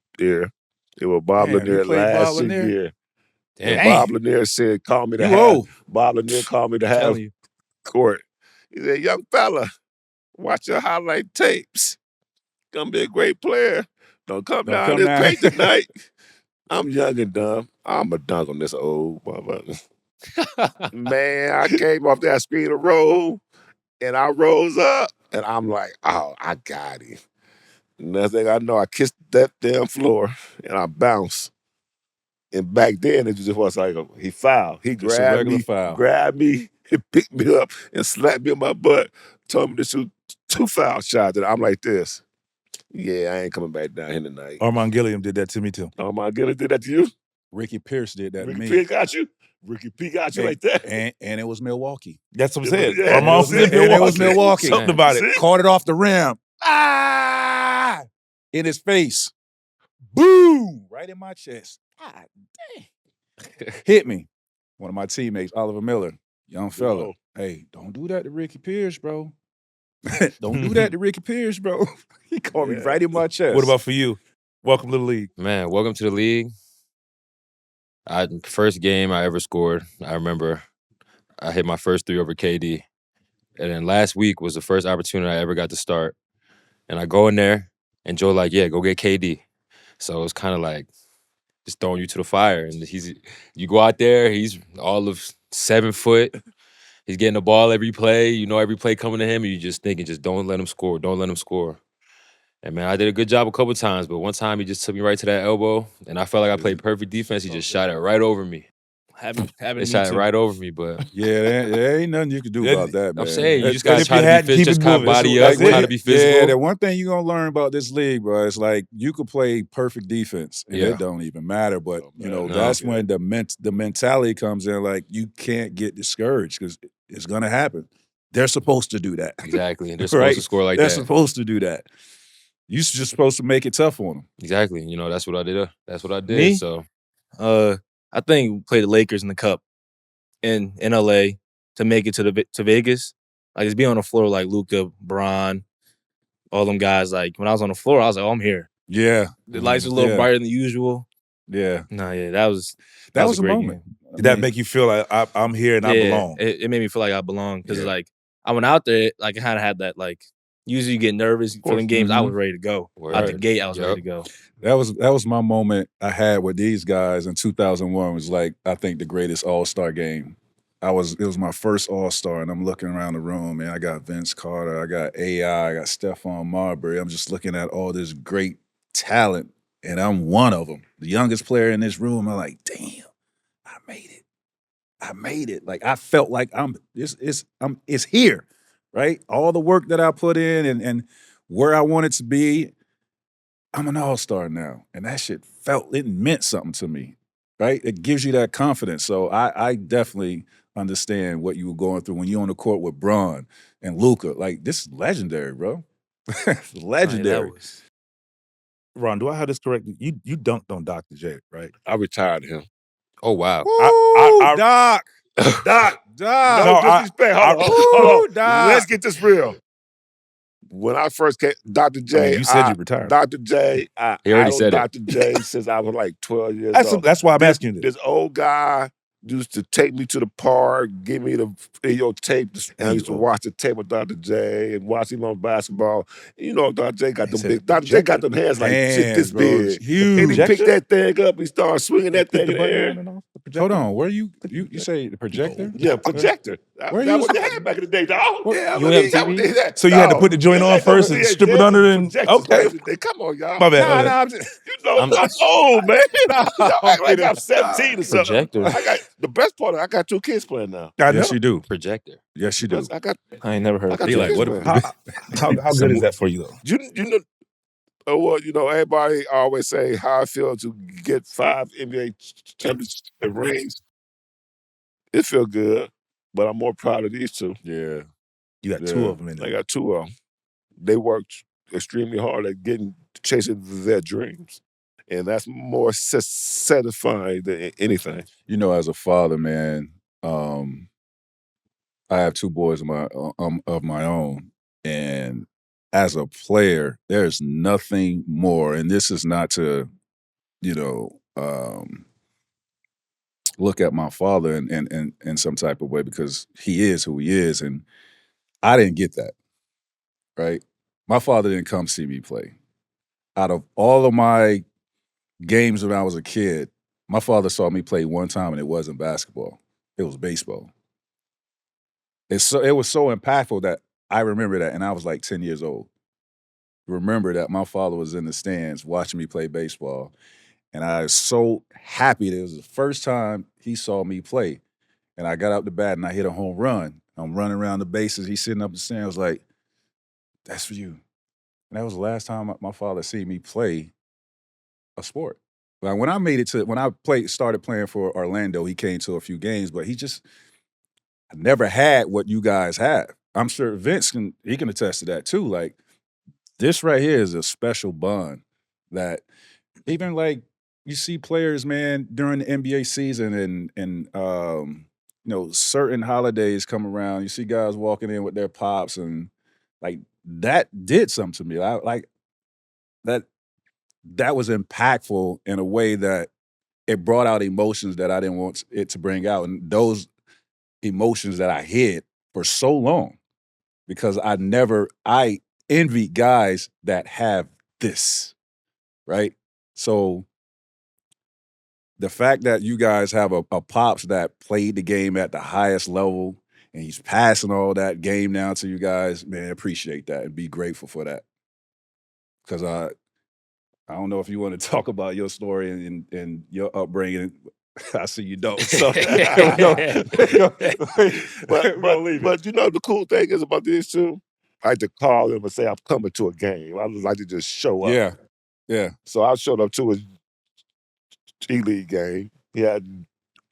It was Bob Damn, you Lanier played Bob last Lanier? year. Damn. And Bob Lanier said, call me to You have old. Bob Lanier called me to have telling you. court. He said, young fella, watch your highlight tapes. Gonna be a great player. Don't come down this paint tonight. I'm young and dumb. I'm a dunk on this old motherfucker. Man, I came off that speed of roll and I rose up and I'm like, oh, I got him. Next thing I know, I kissed that damn floor and I bounced. And back then, it just was like he fouled. He Just a regular foul. grabbed me, and picked me up and slapped me in my butt. Told me to shoot 2 foul shots. And I'm like this. Yeah, I ain't coming back down here tonight. Armand Gilliam did that to me too. Armand Gilliam did that to you? Ricky Pierce did that to me. Ricky Pierce got you? Ricky P got you like that? And it was Milwaukee. That's what I'm saying. Yeah, Armand was in and it was Milwaukee. Milwaukee. Something about it. See? Caught it off the rim. Ah! In his face. Boom! Right in my chest. God dang. Hit me. One of my teammates, Oliver Miller, young fella. Whoa. Hey, don't do that to Ricky Pierce, bro. Don't do that to Ricky Pierce, bro. He caught me right in my chest. What about for you? Welcome to the league. Man, welcome to the league. First game I ever scored, I remember I hit my first 3 over KD. And then last week was the first opportunity I ever got to start. And I go in there, and Joe like, yeah, go get KD. So it was kind of like just throwing you to the fire. And you go out there, he's all of 7 foot. He's getting the ball every play. You know every play coming to him, and you just thinking, just don't let him score. Don't let him score. And, man, I did a good job a couple times, but one time he just took me right to that elbow, and I felt like I played perfect defense. He just shot it right over me. Having He me shot it too. right over me, but Yeah, there ain't nothing you can do about that, man. I'm saying you And just gotta if try you to had be to keep physical, just it kind of moving, body so up, that's it. try to be physical. Yeah, the one thing you're gonna learn about this league, bro, is like you could play perfect defense and Yeah. it don't even matter. But you know, No. that's when the mentality comes in. Like you can't get discouraged because it's gonna happen. They're supposed to do that. Exactly, and they're supposed Right? to score like They're that. supposed to do that. You're just supposed to make it tough on them. Exactly, you know that's what I did. That's what I did. Me? So I think we played the Lakers in the Cup in LA to make it to Vegas. Like just be on the floor like Luka, Bron, all them guys. Like when I was on the floor, I was like, oh, I'm here. Yeah, The lights were a little Yeah. brighter than usual. yeah. No, yeah, that was That was a a great moment. game. I Did that mean, make you feel like I'm here and I belong? It made me feel like I belonged because Yeah. like I went out there, like I kind of had that like. Usually you get nervous for them games. I was ready to go. Out the Word. gate, I was Yep. ready to go. That was my moment I had with these guys in 2001. Was like I think the greatest All-Star game. It was my first All-Star, and I'm looking around the room, and I got Vince Carter, I got AI, I got Stephon Marbury. I'm just looking at all this great talent, and I'm one of them, the youngest player in this room. I'm like, damn, I made it. Like I felt like it's here, right? All the work that I put in and where I wanted to be. I'm an all-star now. And that shit it meant something to me, right? It gives you that confidence. So I definitely understand what you were going through when you're on the court with Bron and Luka. Like, this is legendary, bro. Legendary. Ron, do I have this correct? You dunked on Dr. J, right? I retired him. Oh wow. Woo, Doc. Doc. Doc. No No, disrespect. Hold Woo, on. Doc. Let's get this real. When I first came, Dr. J, you said you retired. Dr. J, I He already know said it. Dr. J since I was like 12 years old. That's why I'm asking you this. This old guy used to take me to the park, give me the video tape, and I used to watch the tape with Dr. J and watch him on basketball. You know, Dr. J got them big. Dr. J got them hands like shit this bro. big. Huge. And he picked that thing up, he started swinging that thing in the air. Hold on. Where you say the projector? Yeah, projector. Where that you- was they had back in the day, dog. Yeah, You ain't have TV? So you had to put the joint on first and strip it under and okay. Come on, y'all. My bad. Nah, I'm just, You know, I'm old, man. Y'all act like I'm 17 or something. Projector. I got the best part. I got 2 kids playing now. I know. yes, you do. Projector. Yes, you do. I got I ain't never heard of 2 He like, kids what? playing. How good is that for you though? You know, well, you know, everybody always say how I feel to get 5 NBA championship rings. It feel good, but I'm more proud of these 2. Yeah. You got 2 of them in I there. got 2 of them. They worked extremely hard at chasing their dreams. And that's more satisfying than anything. You know, as a father, man, I have two boys of my own, and as a player, there's nothing more. And this is not to, look at my father in some type of way, because he is who he is, and I didn't get that. Right? My father didn't come see me play. Out of all of my games when I was a kid, my father saw me play one time, and it wasn't basketball. It was baseball. It was so impactful that I remember that, and I was like 10 years old. Remember that my father was in the stands watching me play baseball, and I was so happy that it was the first time he saw me play. And I got out the bat and I hit a home run. I'm running around the bases. He's sitting up the stand. I was like, "That's for you." And that was the last time my father seen me play a sport. Like when I started playing for Orlando, he came to a few games, but I never had what you guys have. I'm sure Vince can attest to that too. Like, this right here is a special bond that even like you see players, man, during the NBA season and certain holidays come around. You see guys walking in with their pops, and like that did something to me. That was impactful in a way that it brought out emotions that I didn't want it to bring out, and those emotions that I hid for so long, because I envy guys that have this, right? So the fact that you guys have a pops that played the game at the highest level, and he's passing all that game down to you guys, man, appreciate that and be grateful for that. Because I don't know if you want to talk about your story and your upbringing. I see you don't. So, But the cool thing is about this too. I like to call him and say I'm coming to a game. I just like to just show up. Yeah. So I showed up to his G-League game. He had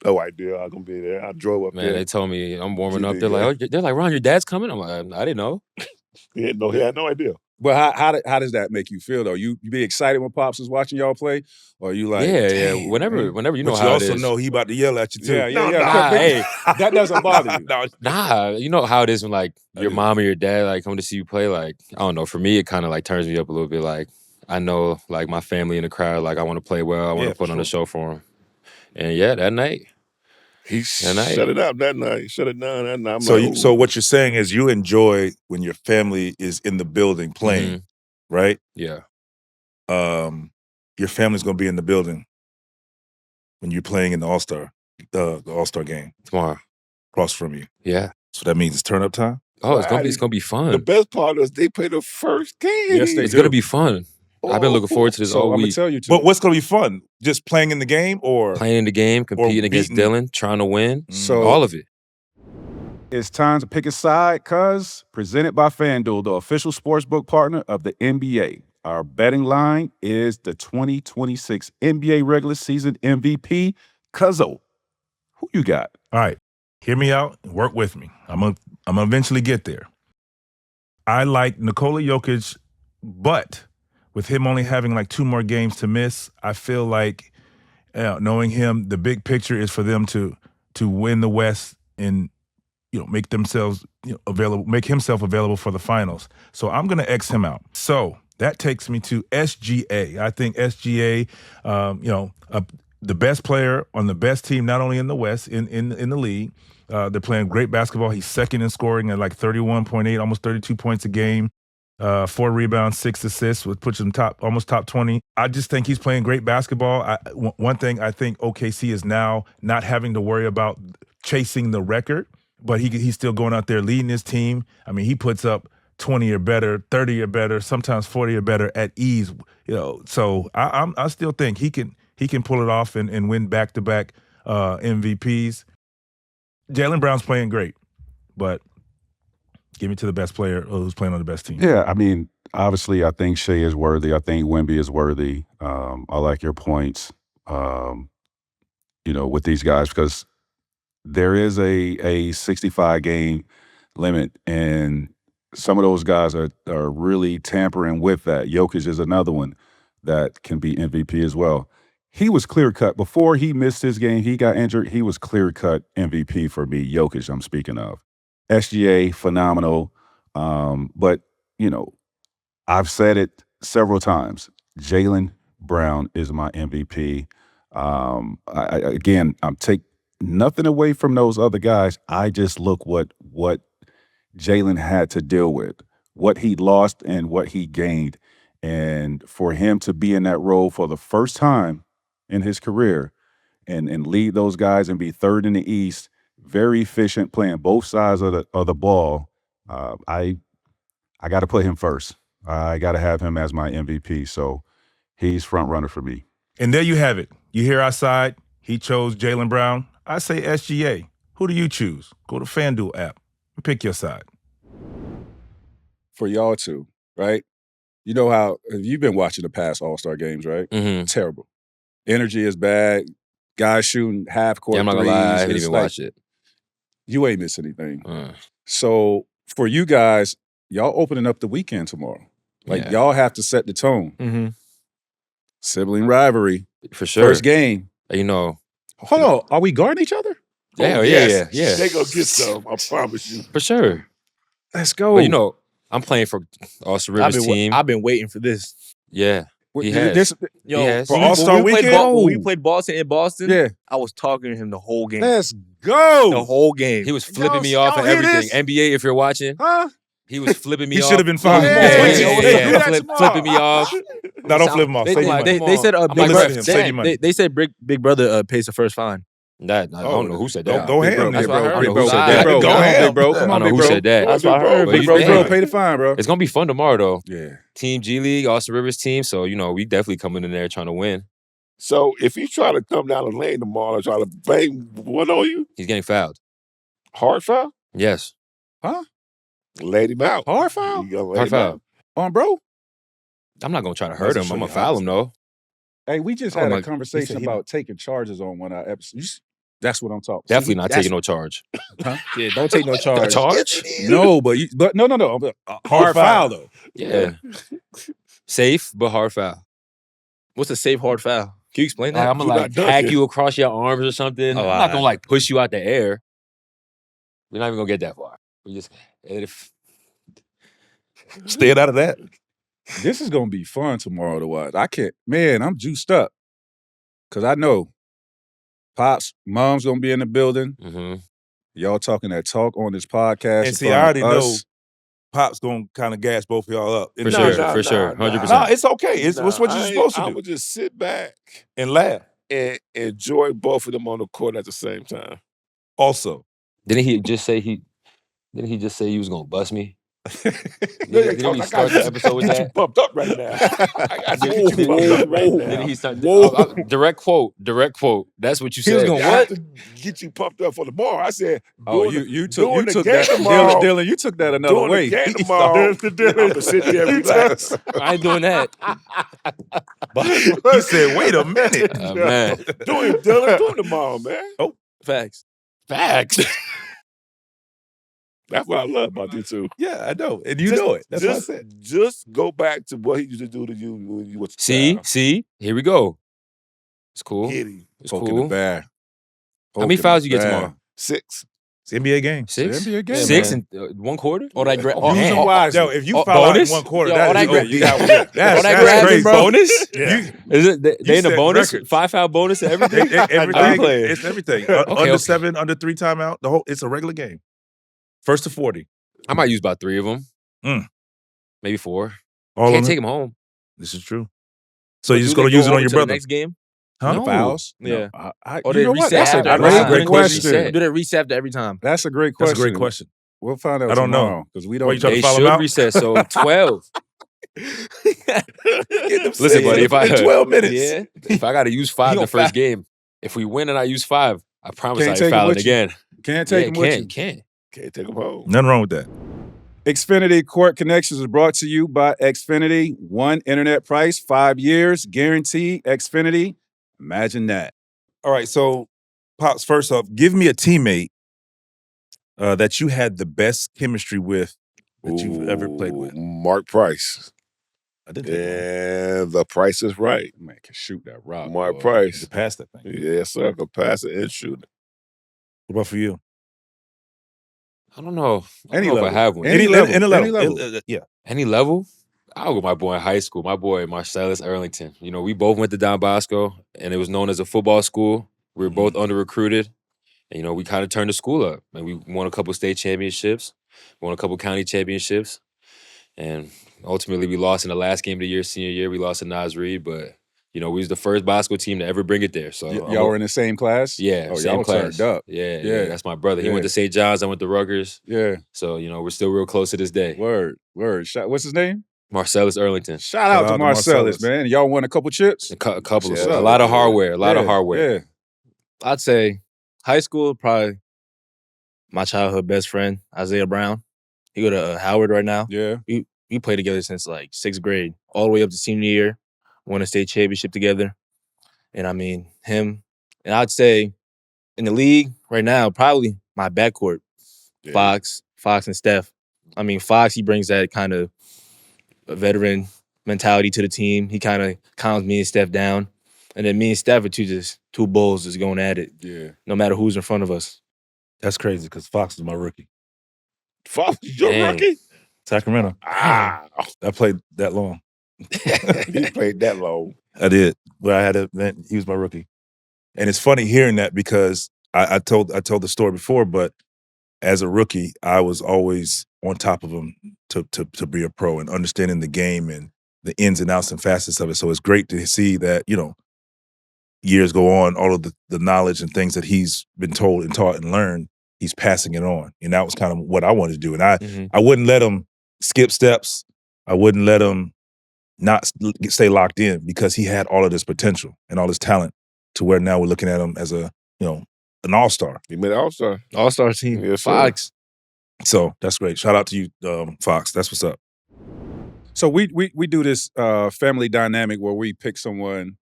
no idea I was gonna be there. I drove up Man, there. they told me I'm warming up. G-League They're like, Ron, your dad's coming. I'm like, I didn't know. He had no idea. But how does that make you feel though? You be excited when pops is watching y'all play, or you like, Yeah. "Dang, Whenever man." you know But how you it also is. know he about to yell at you too. Yeah. Nah, hey. That doesn't bother you. No, Nah, you know how it is when like I your do. mom or your dad like come to see you play. Like, I don't know. For me, it kind of like turns me up a little bit. Like, I know like my family in the crowd. Like, I want to play well. I want to put on a show for them. And yeah, that night. He shut it up that night. Shut it down that night. I'm So, like, so ooh. what you're saying is you enjoy when your family is in the building playing, right? Yeah. Your family's gonna be in the building when you're playing in the All-Star, the All-Star game Tomorrow. across from you. Yeah. So that means it's turn up time? Oh, it's gonna be fun. The best part is they play the first game. Yes, they It's do. gonna be fun. I've been looking forward to this So all I'm gonna week. tell you too. But what's gonna be fun? Just playing in the game or Playing in the game, competing against beating- Dylan, trying to win. So- all of it. It's time to pick a side, cuz presented by FanDuel, the official sportsbook partner of the NBA. Our betting line is the 2026 NBA regular season MVP, Cuzzo. Who you got? All right, hear me out. Work with me. I'm gonna eventually get there. I like Nikola Jokic, but with him only having like 2 more games to miss, I feel like knowing him, the big picture is for them to win the West and make themselves available, make himself available for the finals. So I'm gonna X him out. So that takes me to SGA. I think SGA, the best player on the best team, not only in the West, in the league. They're playing great basketball. He's second in scoring at like 31.8, almost 32 points a game. 4 rebounds, 6 assists, which puts him almost top 20. I just think he's playing great basketball. One thing I think OKC is now not having to worry about chasing the record, but he's still going out there leading his team. I mean, he puts up 20 or better, 30 or better, sometimes 40 or better at ease. So I still think he can pull it off and win back-to-back MVPs. Jaylen Brown's playing great, but give me to the best player who's playing on the best team. Yeah, I mean, obviously, I think Shea is worthy. I think Wemby is worthy. I like your points, with these guys, because there is a 65 game limit, and some of those guys are really tampering with that. Jokic is another one that can be MVP as well. He was clear-cut. Before he missed his game, he got injured, he was clear-cut MVP for me, Jokic I'm speaking of. SGA, phenomenal. But, I've said it several times. Jaylen Brown is my MVP. I'm take nothing away from those other guys. I just look what Jaylen had to deal with, what he lost and what he gained. And for him to be in that role for the first time in his career and lead those guys and be third in the East, very efficient, playing both sides of the ball. I got to put him first. I got to have him as my MVP. So he's front runner for me. And there you have it. You hear our side. He chose Jaylen Brown. I say SGA. Who do you choose? Go to FanDuel app and pick your side. For y'all two, right? You know how you've been watching the past All-Star games, right? Mm-hmm. Terrible. Energy is bad. Guys shooting half-court I'm not threes. gonna lie, I haven't It's even like, watched it. You ain't missing anything. So for you guys, y'all opening up the weekend tomorrow. Like, y'all have to set the tone. Mm-hmm. Sibling rivalry. For sure. First game. Hold on. Are we guarding each other? Yeah. They gonna get some, I promise you. For sure. Let's go. But I'm playing for Austin Rivers' team. I've been waiting for this. Yeah. He has. For All-Star weekend? When we played Boston in Boston, Yeah. I was talking to him the whole game. Let's go. The whole game. He was flipping me off and hear everything. this? NBA, if you're watching, Huh? he was flipping me He off. should have been fine. Flipping me off. No, don't flip him off. They, Save they, money. they said I'm not listening to him. Save your money. they said Big Brother pays the first fine. I don't know who said that. Go ahead. That's what I heard. Big bro. Go ahead. Bro. I Come don't on, know big who bro. said that. That's what I heard. But Big you bro, think- pay the fine, bro. It's gonna be fun tomorrow, though. Yeah. Team G League, Austin Rivers team. So we definitely coming in there trying to win. So if he try to come down the lane tomorrow and try to bang one on you, He's getting fouled. hard foul? Yes. Laid him out. Hard foul? You gotta lay Hard him foul. out. On bro? I'm not gonna try to hurt That's him. I'm a gonna foul him though. Hey, we just Oh had my- a conversation he said he- about taking charges on one of our episodes. That's what I'm talking. Definitely not taking no charge. Yeah, don't take no charge. Charge? No, but no. Hard foul though. Yeah. Safe, but hard foul. What's a safe hard foul? Can you explain that? I'm gonna not hack dunking. you across your arms or something. Oh, I'm not gonna push you out the air. We're not even gonna get that far. We just Staying out of that. This is gonna be fun tomorrow to watch. I'm juiced up. Cause I know Pops, Mom's gonna be in the building. Mhm. Y'all talking that talk on this podcast. And in see, front I of already know us. Pop's gonna kind of gas both of y'all up. For sure, 100%. Nah, it's okay. It's what you're supposed to I do. would just sit back And laugh. and enjoy both of them on the court at the same time. Also. Didn't he just say he was gonna bust me? Didn't he start the episode with get you that? pumped up right now. I got to get you pumped up right now. Didn't he start? Direct quote. That's what you said. He was gonna I have to get you pumped up for tomorrow. I said, Oh, during you during the took game that, tomorrow, Dylan. You took that another during way. the game tomorrow, I'm gonna sit there and relax. I ain't doing that. He said, wait a minute. Man. Do him, Dylan. Do him tomorrow, man. Facts. Facts. That's what I love about you two. Yeah, I know. And you know it. That's what I said. Just go back to what he used to do to you when you was a child. See, here we go. It's cool. Get him. It's Poking cool. the bear. How many fouls you get tomorrow? 6. It's an NBA game. 6? It's an NBA game, 6 man. in 1 quarter? Or that gra- Use them wisely. Yo, if you Oh, foul out in bonus? 1 quarter, Yo, that all is that you got that's that that's grabbing, crazy. bro. Bonus? Yeah. Is it they in the set bonus? records. 5 foul bonus and everything? Everything. playing. It's everything. Okay. Under 7, under 3 timeout. It's a regular game. First to 40. I might use about 3 of them. Mm. Maybe 4. All Can't of take them. them home. This is true. So you're just gonna use it on your brother? Next game? Huh? No. Fouls? Yeah. No, Or you they know what? reset That's a after great, every time. question. Reset. Do that reset after every time. That's a great That's question. a great question. We'll find out I don't know. tomorrow because we Why don't. you trying They to follow should him out? reset, so 12. Listen, buddy, if I 12 minutes. Yeah. if I got to use 5 He the gonna first game, if we win and I use 5, I promise I Can't ain't take 'em fouling with you. again. Can't take them with you. Can't. Can't take him home. Nothing wrong with that. Xfinity Court Connections is brought to you by Xfinity. One internet price, 5 years, guaranteed. Xfinity. Imagine that. All right, so Pops, first off, give me a teammate that you had the best chemistry with that you've ever played with. Mark Price. I did take one. And the price is right. Man can shoot that rock. Mark boy. Price. To pass that thing. Yes, sir. Can pass it and shoot it. What about for you? I don't know. I don't Any know level. if I have one. Any level. Yeah. Any level? I'll go with my boy in high school, my boy Marcellus Earlington. You know, we both went to Don Bosco, and it was known as a football school. We were both under-recruited. And, you know, we kind of turned the school up. And we won a couple state championships, won a couple county championships. And ultimately, we lost in the last game of the year, senior year. We lost to Nas Reed, but, you know, we was the first Bosco team to ever bring it there. So Y'all were in the same class? Yeah, Oh, same y'all class. turned up. Yeah, that's my brother. He Yeah. went to St. John's. I went to Rutgers. Yeah. So, you know, we're still real close to this day. Word. What's his name? Marcellus Earlington. Shout out to Marcellus, man. Y'all won a couple chips? A couple of Yeah. them. A lot of hardware. A lot of hardware. Yeah. I'd say high school, probably my childhood best friend, Isaiah Brown. He go to Howard right now. Yeah. We played together since like 6th grade, all the way up to senior year. Won a state championship together. And I mean, him. And I'd say in the league right now, probably my backcourt, Fox and Steph. I mean, Fox, he brings that kind of veteran mentality to the team. He kind of calms me and Steph down. And then me and Steph are two bulls just going at it. Yeah. No matter who's in front of us. That's crazy because Fox is my rookie. Fox is your Dang. rookie? Sacramento. Ah, I played that long. he played that long. I did, but he was my rookie. And it's funny hearing that because I told the story before, but as a rookie, I was always on top of him to be a pro and understanding the game and the ins and outs and facets of it. So it's great to see that, you know, years go on, all of the knowledge and things that he's been told and taught and learned, he's passing it on. And that was kind of what I wanted to do. And I wouldn't let him skip steps. I wouldn't let him not stay locked in because he had all of this potential and all this talent to where now we're looking at him as a, you know, an all-star. He made an all-star. All-star team. Yes, sir. Fox. So that's great. Shout out to you, Fox. That's what's up. So we do this family dynamic where we pick someone,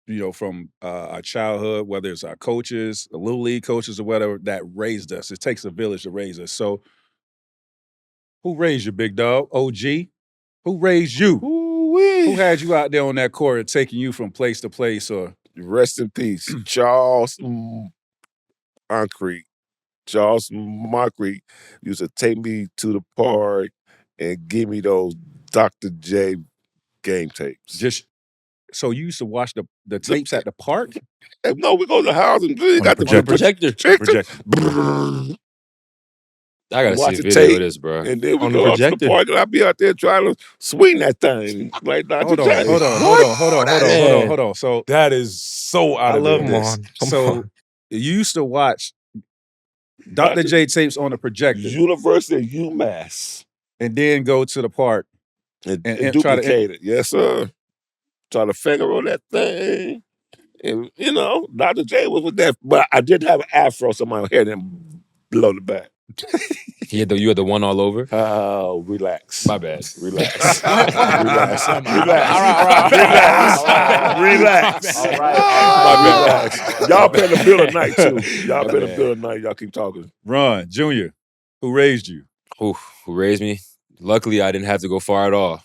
you know, from our childhood, whether it's our coaches, the little league coaches, or whatever, that raised us. It takes a village to raise us. So, who raised you, big dog? OG? Who raised you? Ooh-wee. Who had you out there on that court, taking you from place to place? Or Rest in peace, Charles Moncrief. Charles Moncrief used to take me to the park and give me those Dr. J game tapes. just so you used to watch the tapes at the park? No, we go to the house and we got the projector. I gotta Watch see a the video tape, of this, bro. and then we On the go up to the projector. park and I'll be out there trying to swing that thing like Dr. Hold J. on. So That is so out I of love this. this. So you used to watch Dr. J tapes on the projector University of UMass. and then go to the park And try to duplicate it. Yes, sir. Try to finger on that thing. And, you know, Dr. J was with that. But I did have an afro, so my hair didn't blow the back. You had the one all over? Oh, relax. My bad. Relax. All right. Relax. All right. Relax. Y'all paying the bill tonight, too. Y'all paying the bill tonight. Y'all keep talking. Ron Jr., who raised you? Who raised me? Luckily, I didn't have to go far at all.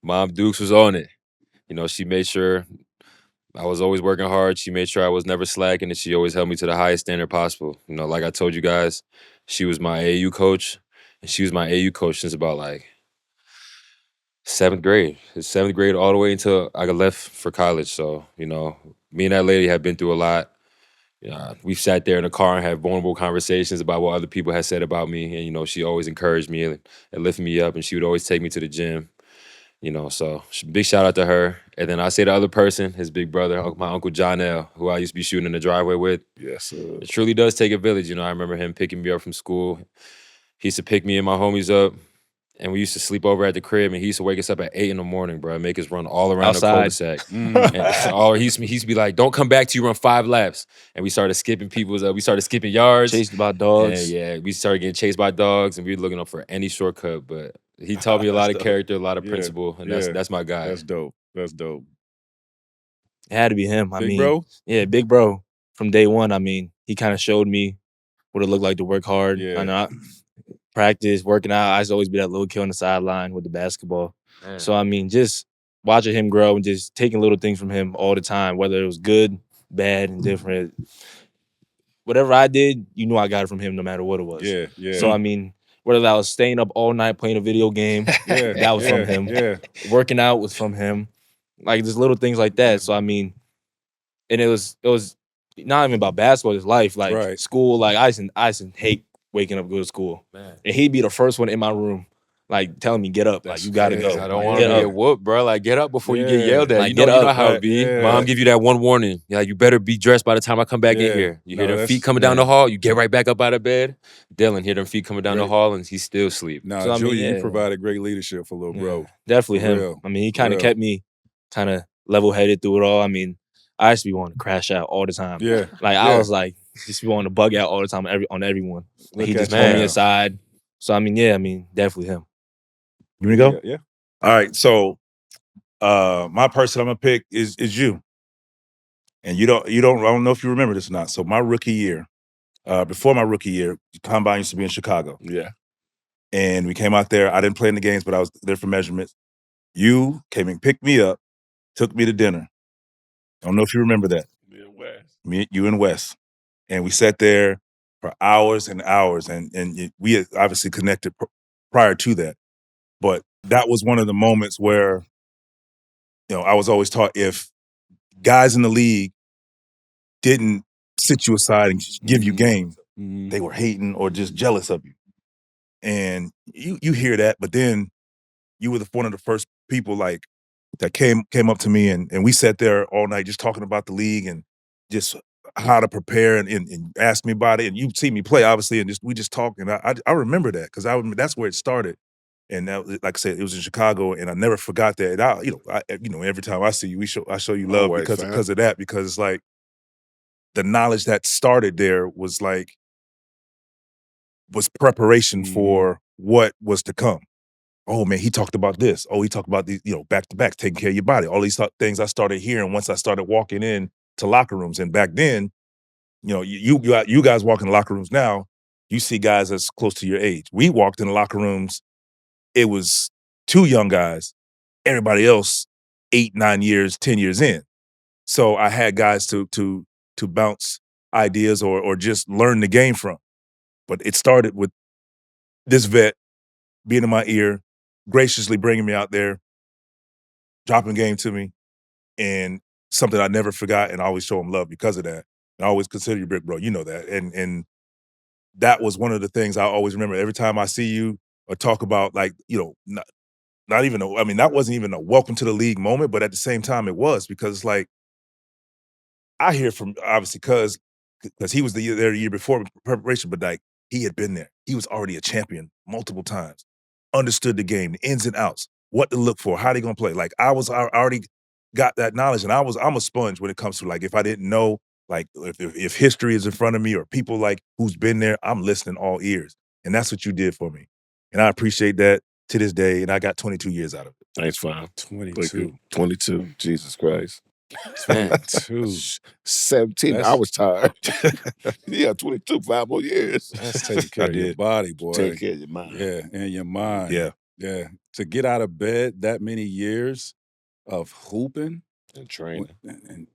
Mom Dukes was on it. You know, she made sure I was always working hard. She made sure I was never slacking, and she always held me to the highest standard possible. You know, like I told you guys, she was my AAU coach, and she was my AAU coach since about like 7th grade. It's 7th grade all the way until I got left for college. So, you know, me and that lady have been through a lot. We've sat there in the car and had vulnerable conversations about what other people had said about me. And, you know, she always encouraged me and lifted me up, and she would always take me to the gym. You know, so big shout out to her. And then I say the other person, his big brother, my Uncle John L., who I used to be shooting in the driveway with. Yes, sir. It truly does take a village. You know, I remember him picking me up from school. He used to pick me and my homies up, and we used to sleep over at the crib, and he used to wake us up at 8 in the morning, bro, and make us run all around Outside. the cul-de-sac. And he used to be like, don't come back till you run 5 laps. And we started skipping we started skipping yards. Chased by dogs. Yeah, we started getting chased by dogs, and we were looking up for any shortcut, but he taught me a lot of character, a lot of principle, and that's my guy. That's dope. That's dope. It had to be him. Big bro? Yeah, big bro. From day one, I mean, he kind of showed me what it looked like to work hard. Yeah. I know, practice, working out. I used to always be that little kid on the sideline with the basketball. Man. So, I mean, just watching him grow and just taking little things from him all the time, whether it was good, bad, and different. Whatever I did, you knew I got it from him no matter what it was. Yeah. So, I mean, Whether that was staying up all night playing a video game, that was from him. Yeah. Working out was from him. Like just little things like that. So I mean, and it was not even about basketball, it's life. Like school, like I used to hate waking up to go to school. Man. And he'd be the first one in my room, like telling me, get up. Like you gotta go. I don't want to get whooped, bro. Like get up before you get yelled at. Like, you know how it be. Yeah. Mom give you that one warning. Yeah, you better be dressed by the time I come back in here. You hear them feet coming down the hall, you get right back up out of bed. Dylan hear them feet coming down the hall and he's still asleep. Nah, So, I mean, Julia, you provided great leadership for little bro. Definitely For him. real. I mean, he kind of kept me kind of level-headed through it all. I mean, I used to be wanting to crash out all the time. Yeah. Like I was like just be wanting to bug out all the time on everyone. Like, he just pulled me aside. So I mean, definitely him. You want to go? Yeah. All right. So my person I'm gonna pick is you. And I don't know if you remember this or not. So my rookie year, before my rookie year, Combine used to be in Chicago. Yeah. And we came out there. I didn't play in the games, but I was there for measurements. You came and picked me up, took me to dinner. I don't know if you remember that. You and Wes. And we sat there for hours and hours, and we had obviously connected prior to that. But that was one of the moments where, I was always taught if guys in the league didn't sit you aside and give you game, they were hating or just jealous of you. And you hear that, but then you were one of the first people like that came up to me and we sat there all night just talking about the league and just how to prepare and ask me about it. And you see me play, obviously, and we just talk. And I remember that because that's where it started. And that, like I said, it was in Chicago, and I never forgot that. And every time I see you, I show you love because of that. Because it's like the knowledge that started there was preparation for what was to come. Oh man, he talked about this. Oh, he talked about these, back to back, taking care of your body. All these things I started hearing once I started walking in to locker rooms. And back then, you guys walk in the locker rooms now, you see guys that's close to your age. We walked in the locker rooms. It was 2 young guys, everybody else 8, 9 years, 10 years in. So I had guys to bounce ideas or just learn the game from. But it started with this vet being in my ear, graciously bringing me out there, dropping game to me, and something I never forgot, and I always show him love because of that. And I always consider you big bro, you know that. And that was one of the things I always remember. Every time I see you or talk about not even that wasn't even a welcome to the league moment, but at the same time it was, because it's like I hear from, obviously, because he was there the year before preparation, but like he had been there. He was already a champion multiple times, understood the game, the ins and outs, what to look for, how they gonna play. Like I already got that knowledge, and I'm a sponge when it comes to like if I didn't know, like if history is in front of me or people like who's been there, I'm listening all ears, and that's what you did for me, and I appreciate that to this day. And I got 22 years out of it. Thanks, fam. 22. Jesus Christ. 22. 17. I was tired. Yeah, 22, 5 more years. That's taking care of your body, boy. Take care of your mind. Yeah, and your mind. Yeah. Yeah. To get out of bed that many years of hooping and training. And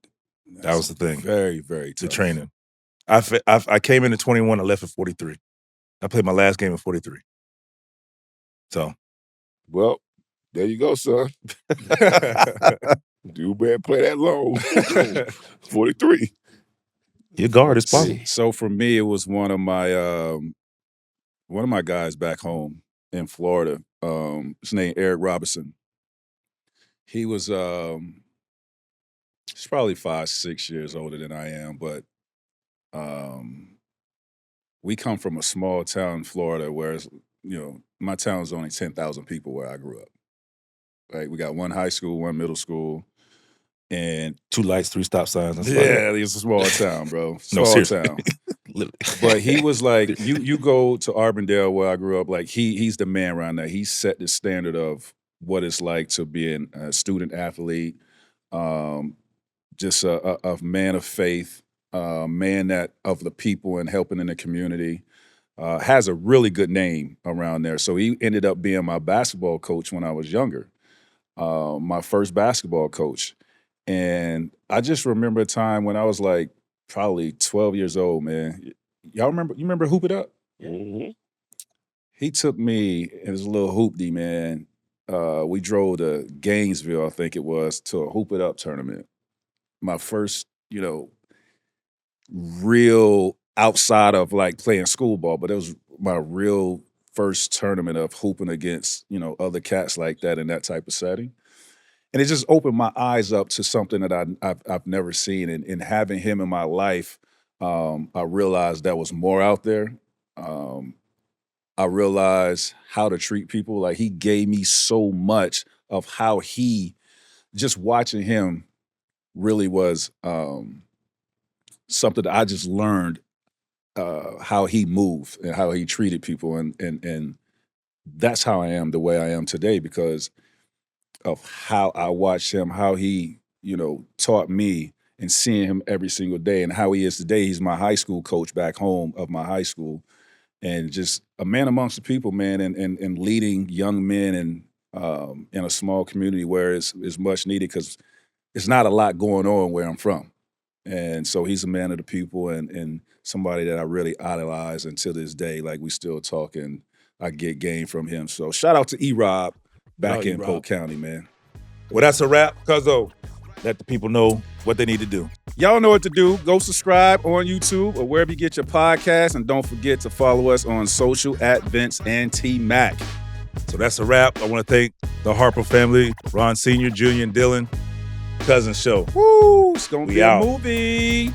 that was the thing. Very, very tough. The training. I came into 21, I left at 43. I played my last game at 43. So. Well, there you go, son. You better play that long. 43. Your guard is possible. So for me, it was one of my guys back home in Florida. His name Eric Robinson. He was he's probably 5, 6 years older than I am, but we come from a small town in Florida, whereas my town is only 10,000 people where I grew up. Right, we got one high school, one middle school, and 2 lights, 3 stop signs. Yeah, it's a small town, bro. Small town. But he was like, you go to Arbondale where I grew up, like he's the man around there. He set the standard of what it's like to be a student athlete, just a man of faith, man that of the people and helping in the community. Has a really good name around there. So he ended up being my basketball coach when I was younger. My first basketball coach. And I just remember a time when I was like probably 12 years old, man. You remember Hoop It Up? Mm-hmm. He took me, it was a little hoopty, man. We drove to Gainesville, I think it was, to a Hoop It Up tournament. My first, real outside of like playing school ball, but it was my real first tournament of hooping against, other cats like that in that type of setting. And it just opened my eyes up to something that I've never seen. And having him in my life, I realized there was more out there. I realized how to treat people. Like, he gave me so much of how just watching him really was something that I just learned how he moved and how he treated people. And that's how I am the way I am today because of how I watched him, how he, taught me and seeing him every single day and how he is today. He's my high school coach back home of my high school. And just a man amongst the people, man, and leading young men in a small community where it's much needed because it's not a lot going on where I'm from. And so he's a man of the people and somebody that I really idolize. And to this day, like, we still talk and I get game from him. So shout out to E-Rob back in Polk County, man. Well, that's a wrap, Cuzzo. Let the people know what they need to do. Y'all know what to do. Go subscribe on YouTube or wherever you get your podcast. And don't forget to follow us on social at Vince and T Mac. So that's a wrap. I want to thank the Harper family, Ron Sr., Jr., and Dylan. Cousin Show. Woo! It's going to be out. A movie.